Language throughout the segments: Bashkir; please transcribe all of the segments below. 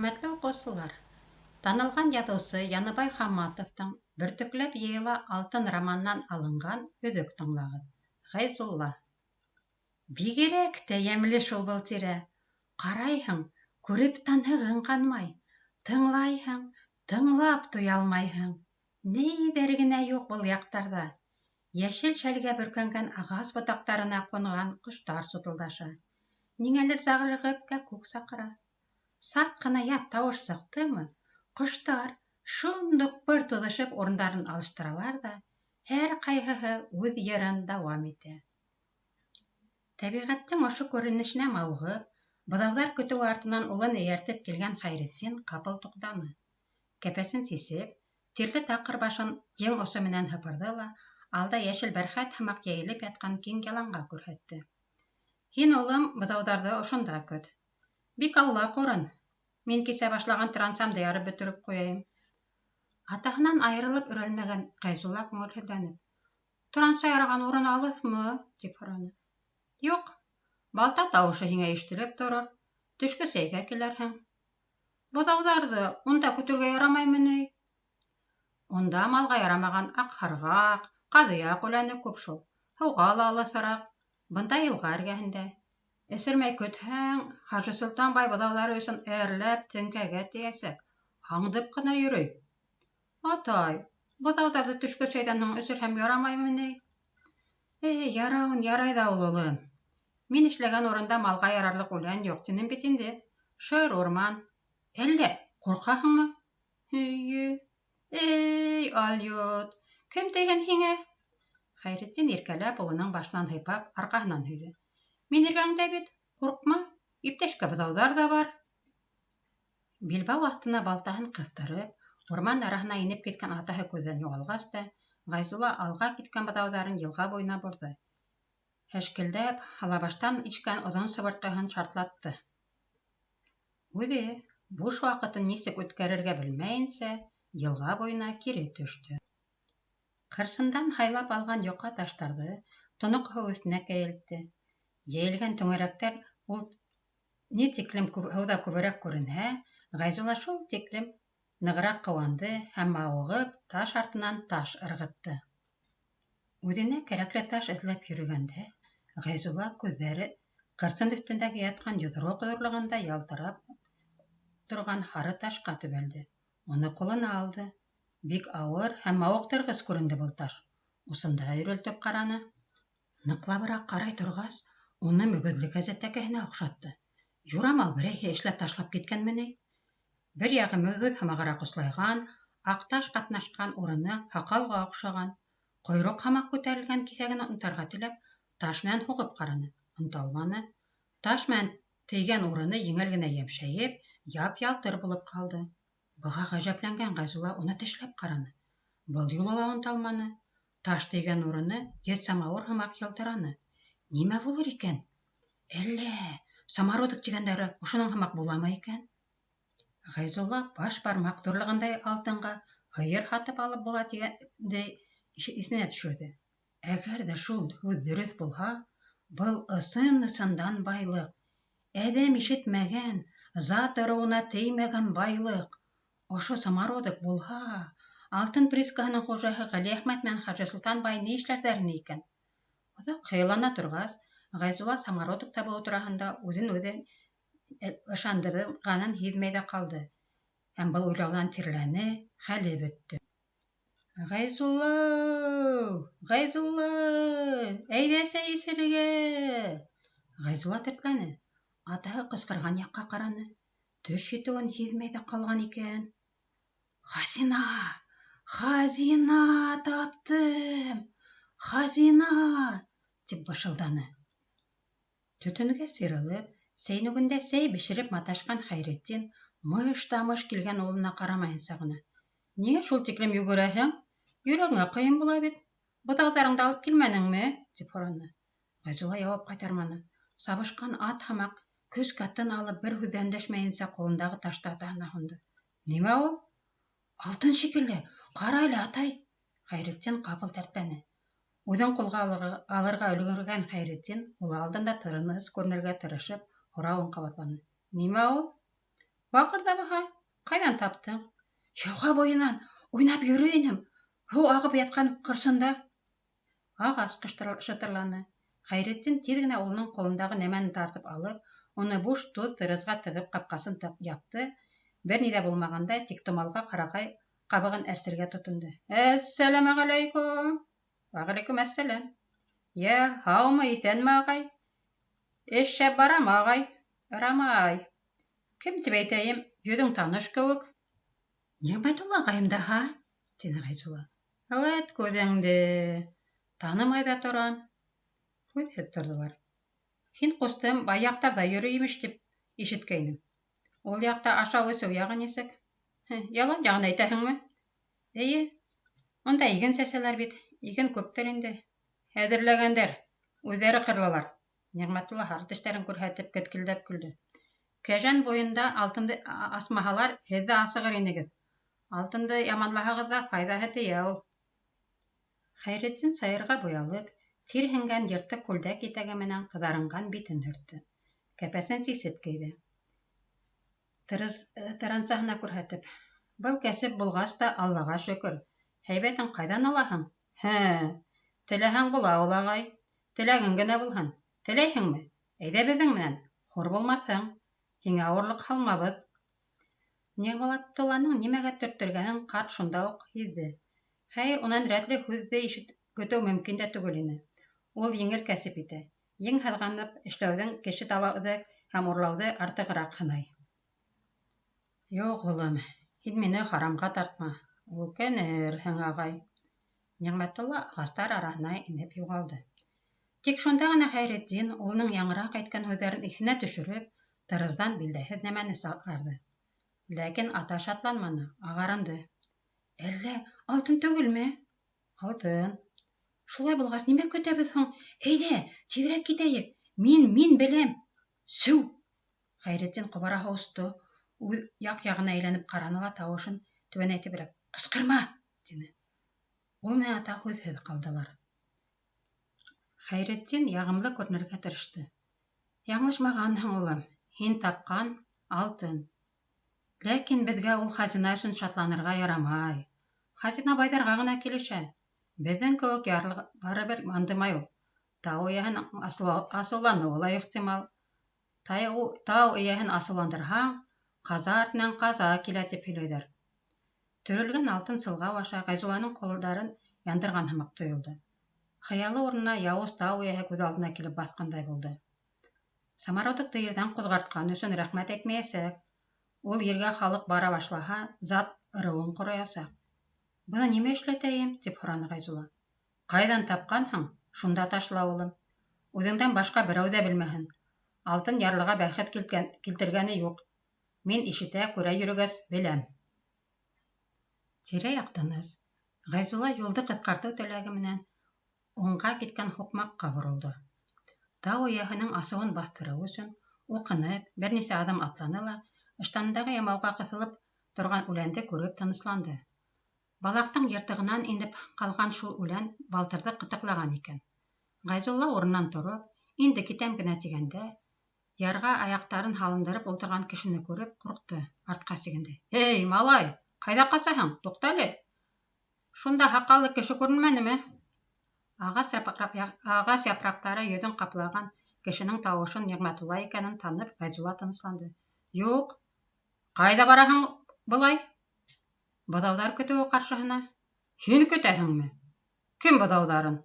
Хөрмәтле уҡыусылар, танылған яҙыусы Яныбай Хамматовтың «Бөртөкләп йыйыла алтын» романынан алынған һөҙөк тыңлағыҙ. Ғәйзулла. Бигерәк тә йәмле шул был тирә. Ҡарайһың, күреп танһығың ҡанмай. Тыңлайһың, тыңлап туя алмайһың. Ниҙәр генә юҡ был яҡтарҙа. Йәшел шәлгә бөркәнгән ағас ботаҡтарына ҡунған ҡоштар сутылдаша. Ниңәлер зағырғып кәкүк саҡыра. Саҡ ҡына ят тауыш сыҡтымы, ҡоштар шундуҡ пыр туҙышып урындарын алыштыралар ҙа, һәр ҡайһыһы үҙ йырын дауам итә. Тәбиғәттең ошо күренешенә мауығып, быҙауҙар көтөү артынан улын эйәртеп килгән Хәйретдин ҡапыл туҡтаны. Кәпәсен сисеп, тирле таҡыр башын ең осо менән һыпырҙы ла, алда йәшел бәрхәт һымаҡ йәйелеп ятҡан киң яланға күрһәтте. Һин, улым, быҙауҙарҙы ошонда көт. Бик аулаҡ урын. Мин кисә башлаған трансамды ярып бөтөрөп ҡуяйым. Атаһынан айырылып өрәлмәгән Ғәйзулла күңелһеҙләнеп: «Транса яраған урын алыҫмы?» тип һораны. «Юҡ, балта тауышы һиңә ишетелеп торор. Төшкө сәйгә килерһең». «Быҙауҙарҙы унда көтөргә ярамаймы ни?» «Унда малға ярамаған аҡһырғаҡ, ҡаҙыя күләне күп шул. Һыуға ла алыҫыраҡ. Бында йылға эргәһендә. Эсермәй көтһәң, Хажы Солтан бай быҙауҙары өсөн әрләп теңкәгә тейәсәк. Аңдып ҡына йөрөй». «Атай, быҙауҙарҙы төшкө сәйҙән һуң эсерһәм ярамаймы ни?» «Ярауын ярай ҙа ул, улым. Мин эшләгән урында малға ярарлыҡ үлән юҡ, тинем бит инде. Шыр урман. Әллә ҡурҡаһыңмы?» «Һөйө. Алйот, кем тейгән һиңә?» Хәйретдин иркәләп улының башынан һыйпап, арҡаһынан һөйҙө. «Мин эргәңдә бит, ҡурҡма, иптәшкә быҙауҙар ҙа бар». Билбау аҫтына балтаһын ҡыҫтырып, урман араһына инеп киткән атаһы күҙҙән юғалғас та, Ғәйзулла алға киткән быҙауҙарын йылға буйына борҙо. Һәшкелдәп, һалабаштан ишкән оҙон сыбыртҡыһын шартлатты. Үҙе, буш ваҡытын нисек үткәрергә белмәйенсә, йылға буйына кире төштө. Ҡырсындан һайлап алған йоҡа таштарҙы тоноҡ һыу өҫтөнә кәйелтте. Йәйелгән түңәрәктәр ул ни тиклем һыуҙа күберәк күренһә, Ғәйзулла шул тиклем нығыраҡ ҡыуанды һәм мауығып таш артынан таш ырғытты. Үҙенә кәрәкле таш эҙләп йөрөгәндә, Ғәйзулла күҙҙәре ҡырсын өҫтөндәге ятҡан йоҙроҡ ҙурлығында ялтырап торған һары ташҡа төбәлде. Уны ҡулына алды. Бик ауыр һәм мауыҡтырғыс күренде был таш. Усында өйрөлтөп ҡараны. Ныҡлабыраҡ ҡарай торғас, уны мөгөҙлө кәзә тәкәһенә оҡшатты. Юрамал берәйһе эшләп ташлап киткәнме ни? Бер яғы мөгөҙ һымағыраҡ ослайған, аҡ таш ҡатнашҡан урыны һаҡалға оҡшаған. Ҡойроҡ һымаҡ күтәрелгән киҫәген онтарға теләп, таш менән һуғып ҡараны. Онталманы. Таш менән тейгән урыны еңел генә йәмшәйеп, яп-ялтыр булып ҡалды. Быға ғәжәпләнгән Ғәйзулла уны тешләп ҡараны. Был юлы ла онталманы. Таш тейгән урыны еҙ самауыр һымаҡ йылтыраны. Нимә булыр икән? Әллә самородок тигәндәре ошоноң һымаҡ буламы икән? Ғәйзулла баш бармаҡ ҙурлығындай алтынға һыйыр һатып алып була тигәндәй иҫенә төшөрҙө. Әгәр ҙә шул һүҙ дөрөҫ булһа, был ысын-ысындан байлыҡ. Әҙәм ишетмәгән, зат ырыуына теймәгән байлыҡ. Ошо самородок булһа, алтын приискаһының хужаһы Ғәлиәхмәт менән Хажы Солтан бай ни эшләрҙәр ине икән? Оҙаҡ хыяллана торғас, Ғәйзулла самородок табыуы тураһында үҙен-үҙе ышандырғанын һиҙмәй ҙә ҡалды. Һәм был уйлауҙан тирләне, хәле бөттө. «Ғәйзулла! Ғәйзулла! Әйҙә сәй эсергә!» Ғәйзулла тертләне. Атаһы ҡысҡырған яҡҡа ҡараны. Төш етеүен һиҙмәй ҙә ҡалған икән. «Хазина! Хазина таптым! Хазина!» тип бышылданы. Төтөнгә сирылып, сәйнүгендә сәй бешереп маташҡан Хәйретдин мыш-та-мыш килгән улына ҡарамайынса ғына: «Ниңә шул тиклем йүгерәһең? Йөрәгеңә ҡыйын була бит. Быҙауҙарыңды алып килмәнеңме?» тип һораны. Ғәйзулла яуап ҡайтарманы. Сабышҡан ат һымаҡ көскә тын алып, бер һүҙ ҙә өндәшмәйенсә ҡулындағы ташты атаһына һондо. «Нимә ул?» «Алтын шикелле. Ҡара әле, атай!» Хәйретдин ҡапыл дәртләне. Үҙен ҡулға алырға өлгөргән Хәйретдин, ул алдында тырыныс күренергә тырышып, һорауын ҡабатланы. «Нимә ул?» Ваҡырҙа баһа, ҡайҙан таптың? Йылға буйынан уйнап йөрөй инем. Һыу ағып ятҡан ҡырсында. Ағас шытырланы. Хәйретдин тиҙ генә улының ҡулындағы нәмәне тартып алып, уны буш тоҙ тырызға тығып ҡапҡасын япты, бер ни ҙә булмағандай тиктомалға ҡарағай ҡабығын әрсергә тотондо. Әссәләмәғәләйкүм. Вәғәләйкүм-әссәләм. Йә, һаумы, иҫәнме, ағай? Эш шәп барамы, ағай? Ырамай. Кем тип әйтәйем, йөҙөң таныш кеүек. Ниғмәтулла ағайым даһа, тине Ғәйсулла. Вәт күҙеңде. Танымай ҙа торам. Һүҙһеҙ торҙолар. Һин, ҡустым, бай яҡтарҙа йөрөй имеш тип ишеткәйнем. Ул яҡта ашау-эсеү яғы нисек? Ялан яғын әйтәһеңме? Эйе. Унда иген сәсәләр бит. Иген күптер инде. Әҙерләгәндәр. Үҙҙәре ҡырлылар. Ниғмәтулла һары тештәрен күрһәтеп кеткелдәп көлдө. Кәжән буйында алтынды асмаһалар, һеҙ ҙә асығыр инегеҙ. Алтынды яманлаһағыҙ ҙа файҙаһы тейә ул. Хәйретдин сайырға буялып, тир һеңгән йыртыҡ күлдәк итәге менән ҡыҙарынған битен һөрттө. Кәпәсен сисеп кейҙе. Тырансаһына күрһәтеп. Был кәсеп булғас та, Аллаға шөкөр. Һәйбәтен ҡайҙан алаһың? Теләһәң була ул, ағай. Теләгең генә булһын. Теләйһеңме? Әйҙә беҙҙең менән. Хур булмаҫһың. Һиңә ауырлыҡ һалмабыҙ. Ниғмәтулланың нимәгә төрттөргәнен ҡарт шунда уҡ һиҙҙе. Хәйер, унан рәтле һүҙҙе көтөү мөмкин дә түгел ине. Ул еңел кәсеп итә. Ең һыҙғанып эшләүҙең кеше талауҙы һәм урлауҙы артығыраҡ һынай. Юҡ, улым, һин мине харамға тартма. Үкенерһең, ағай. Ниғмәтулла ағастар араһына инеп юғалды. Тик шунда ғына Хәйретдин улының яңыраҡ әйткән һүҙҙәрен иҫенә төшөрөп, тырыздан билдәһеҙ нәмәне сығарҙы. Ләкин ата шатланманы, ағарынды. Әллә алтын түгелме? Алтын. Шулай булғас, нимә көтәбеҙ һуң? Әйҙә, тиҙерәк китәйек. Мин беләм. Сү! Хәйретдин ҡобараһы осто, үҙ яҡ-яғына әйләнеп ҡараны ла тауышын түбәнәйтеберәк. Ҡысҡырма! тине. Ул менән ата һүҙһеҙ ҡалдылар. Хәйретдин яғымлы күренергә тырышты. Яңлышмағанһың, улым. Һин тапҡан алтын. Ләкин беҙгә ул хазина өсөн шатланырға ярамай. Хазина байҙарға ғына килешә. Беҙҙең кеүек ярлы барыбер андымай ул. Тау эйәһен асыуланыуы ла ихтимал. Тау эйәһен асыуландырһаң, ҡаза артынан ҡаза килә тип һөйләйҙәр. Төрөлгән алтын сылғау аша Ғәйзулланың ҡулдарын яндырған һымаҡ тойолдо. Хыялы урынына яуыз тау эйәһе күҙ алдына килеп баҫҡандай булды. Самородокты ерҙән ҡуҙғартҡан өсөн рәхмәт әйтмәйәсәк. Ул ергә халыҡ бара башлаһа, зат ырыуын ҡороясаҡ. Быны нимә эшләтәйем? тип һораны Ғәйзулла. Ҡайҙан тапҡанһың? Шунда ташла, улым. Үҙеңдән башҡа берәү ҙә белмәһен. Алтын ярлыға бәхет килтергәне юҡ. Мин ишетә, күрә йөрөгәс, беләм. Тирә-яҡ тыныс. Ғәйзулла юлды ҡыҫҡартыу теләге менән уңға киткән һуҡмаҡҡа боролдо. Тау эйәһенең асыуын баҫтырыу өсөн уҡынып, бер нисә аҙым атланы ла, ыштанындағы ямауға ҡыҫылып торған үләнде күреп тынысланды. Балаҡтың йыртығынан инеп ҡалған шул үлән балтырҙы ҡытыҡлаған икән. Ғәйзулла урынынан тороп, инде китәм генә тигәндә, ярға аяҡтарын һалындырып ултырған кешене күреп ҡурҡты, артҡа сигенде. Эй, малай, ҡайҙа ҡасаһың? Туҡта әле. Шунда һаҡаллы кеше күренмәнеме? Ағас япраҡтары йөҙөн ҡаплаған кешенең тауышын Ниғмәтулла икәнен танып, Ғәйзулла тынысланды. Юҡ. Ҡайҙа бараһың былай? Быҙауҙар көтөүе ҡаршыһына. Һин көтәһеңме? Кем быҙауҙарын?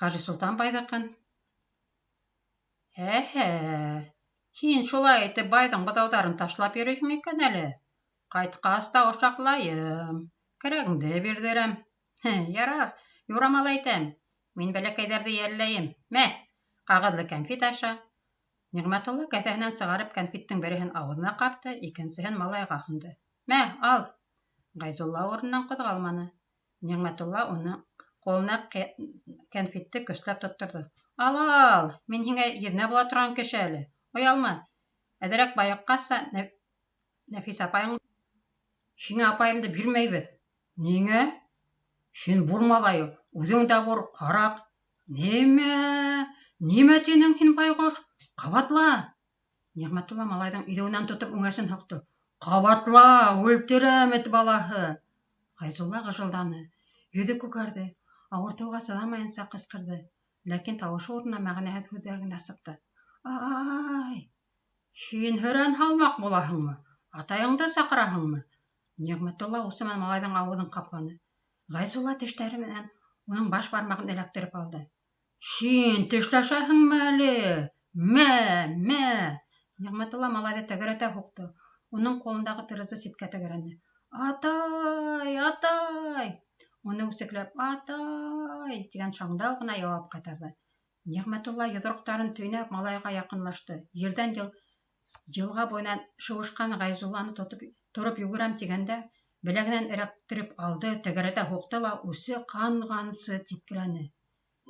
Хажи Солтан байҙыҡын. Һин шулай итеп байҙың быҙауҙарын ташлап йөрөйһөң икән әле. Ҡайтҡас та ошаҡлайым. Кәрәгеңде бирҙерәм. Ярар, юрамал әйтәм. Мин бәләкәйҙәрҙе йәлләйем. Мә, ҡағыҙлы кәнфит аша. Ниғмәтулла кәҫәһенән сығарып кәнфиттең береһен ауыҙына ҡапты, икенсеһен малайға һондо. Мә, ал. Ғәйзулла урынынан ҡуҙғалманы. Ниғмәтулла уның ҡулына кәнфитте көсләп тотторҙо. Ал, мин һиңә еҙнә була торған кеше әле. Оялма. Әҙерәк байыҡҡаса, Нәфис апайың... Һиңә апайымды бирмәйбеҙ. Ниңә? Һин бур малайы, үҙең дә бур, ҡараҡ. Нимә тинең һин, байғош? Ҡабатла. Нигъмәтулла малайҙың иҙәүенән тотоп үңәсен һыҡты. Ҡабатла, үлтерәм эт балаһы! Ғәйзулла ғыжылданы, йөҙө күгәрҙе, ауыртыуға сыҙамайынса ҡысҡырҙы, ләкин тауышы урынына мәғәнәһеҙ һүҙҙәр генә сыҡты. Ай! Һин һөрән һалмаҡ булаһыңмы? Атайыңды саҡыраһыңмы? Нигъмәтулла усы менән малайҙың ауыҙын ҡапланы. Ғәйзулла тештәре менән уның баш бармағын эләктереп алды. Һин тешләшәһеңме әле? Мә! Нигъмәтулла малайҙы тәгәрәтә һуҡты. Уның ҡулындағы тырызы ситкә тәгәрәне. Атай! Уны үсекләп, атай! тигән шаңдау ғына яуап ҡайтарҙы. Нигъмәтулла йоҙроҡтарын төйнәп малайға яҡынлашты. Ерҙән йылға буйынан шыуышҡан Ғәйзулланы тороп йүгерәм тигәндә, беләгенән эләктереп алды, тәгәрәтә һуҡты ла үсе ҡанғансы типкеләне.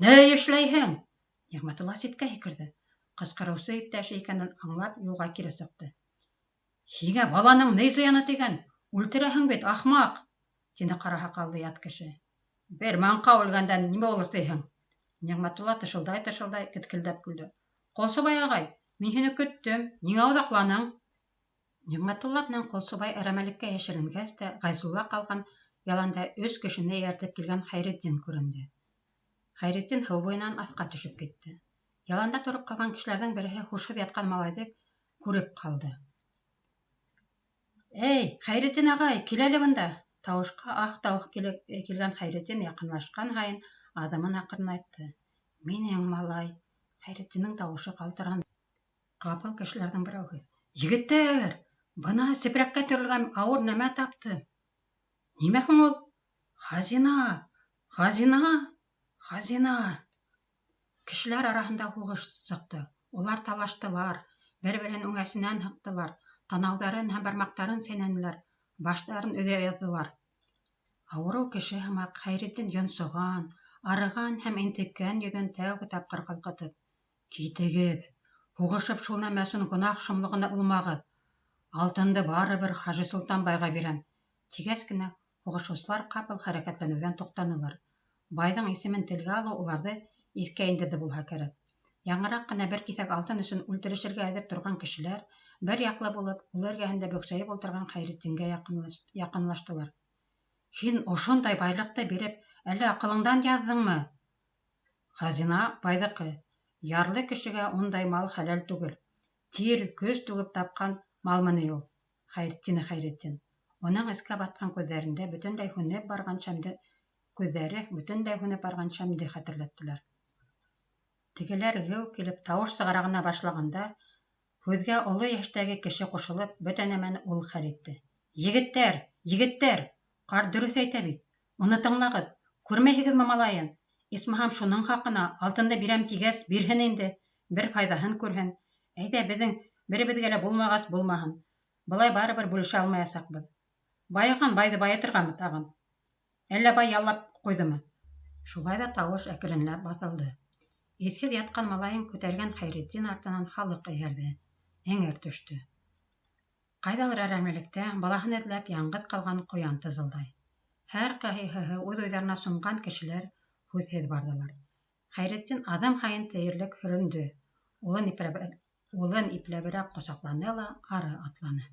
Ни эшләйһең? Нигъмәтулла ситкә һикерҙе. Ҡысҡырыусы иптәше икәнен аңлап, юлға кире сыҡты. Һиңә баланың ни зыяны тигән? Үлтерәһең бит, ахмаҡ! тине ҡара һаҡаллы ят кеше. Бер маңҡа үлгәндән нимә булыр тиһең? Нигъмәтулла тышылдай, кеткелдәп көлдө. Ҡолсобай ағай, мин һине көттөм, ниңә оҙаҡланың? Нигъмәтулла менән Ҡолсобай әрәмәлеккә йәшеренгәс тә, Ғәйзулла ҡалған яланда 3 кешене эйәртеп килгән Хәйретдин күренде. Хәйретдин һыу буйынан аҫҡа төшөп китте. Яланда тороп ҡалған кешеләрҙең береһе һушһыҙ ятҡан малайҙы күреп ҡалды. Эй, Хәйретдин ағай, кил әле бында! Тауышҡа аһ-тауыҡ килгән Хәйретдин яҡынлашҡан һайын аҙымын аҡрынайтты. Минең малай! Хәйретдиндең тауышы ҡалтыраны. Ҡапыл кешеләрҙең берәүһе. Егеттәр! Бына сепрәккә төрөлгән ауыр нәмә таптым. Нимә һуң ул? Хазина! Кешеләр араһында һуғыш сыҡты. Улар талаштылар, бер-береһен үңәсенән һыҡтылар, танауҙарын һәм бармаҡтарын сәйнәнеләр, баштарын өҙә яҙҙылар. Ауырыу кеше һымаҡ Хәйретдин йонсоған, арыған һәм интеккән йөҙөн тәүге тапҡыр ҡалҡытып: Китегеҙ, һуғышып шул нәмә өсөн гонаһ шомлоғона булмағыҙ. Алтынды барыбер Хажи Солтан байға бирәм. Тигәс кенә һуғышыусылар ҡапыл хәрәкәтләнеүҙән туҡтанылар. Байҙың исемен телгә алыу уларҙы иҫкә индерҙе булһа кәрәк. Яңыраҡ ҡына бер киҫәк алтын өсөн үлтерешергә әҙер торған кешеләр, бер яҡлы булып, ул эргәһендә бөксәйеп ултырған Хәйретдингә яҡынлаштылар. Һин ошондай байлыҡты биреп, әллә аҡылыңдан яҙҙыңмы? Хазина байҙыҡы. Ярлы кешегә ундай мал хәләл түгел. Тир, көс түгеп тапҡан малмы ни ул? Хәйретдин. Уның эскә батҡан күҙҙәрендә бөтөнләй һүнеп барған шәмде хәтерләттеләр. Тегеләр геү килеп тауыш сығара ғына башлағанда, һүҙгә оло йәштәге кеше ҡушылып, бөтә нәмәне ул хәл итте. Егеттәр! Ҡарт дөрөҫ әйтә бит. Уны тыңлағыҙ. Күрмәйһегеҙме малайын? Исмаһам шуның хаҡына алтынды бирәм тигәс, бирһен инде. Бер файҙаһын күрһен. Әйҙә, беҙҙең беребеҙгә лә булмағас булмаһын. Былай барыбер бүлешә алмаясаҡбыҙ. Байыған байҙы байытырғамы тағын? Әллә бай яллап ҡуйҙымы? Шулай ҙа тауыш әкренләп баҫылды. Иҫһеҙ ятҡан малайын күтәргән Хәйретдин артынан халыҡ эйәрҙе. Эңер төштө. Ҡайҙалыр әрәмәлектә балаһын эҙләп яңғыҙ ҡалған ҡуян тызылдай. Һәр ҡайһыһы үҙ уйҙарына сумған кешеләр һүҙһеҙ барҙылар. Хәйретдин аҙым һайын тиерлек һөрөндө. Улын ипләберәк ҡосаҡланы ла ары атланы.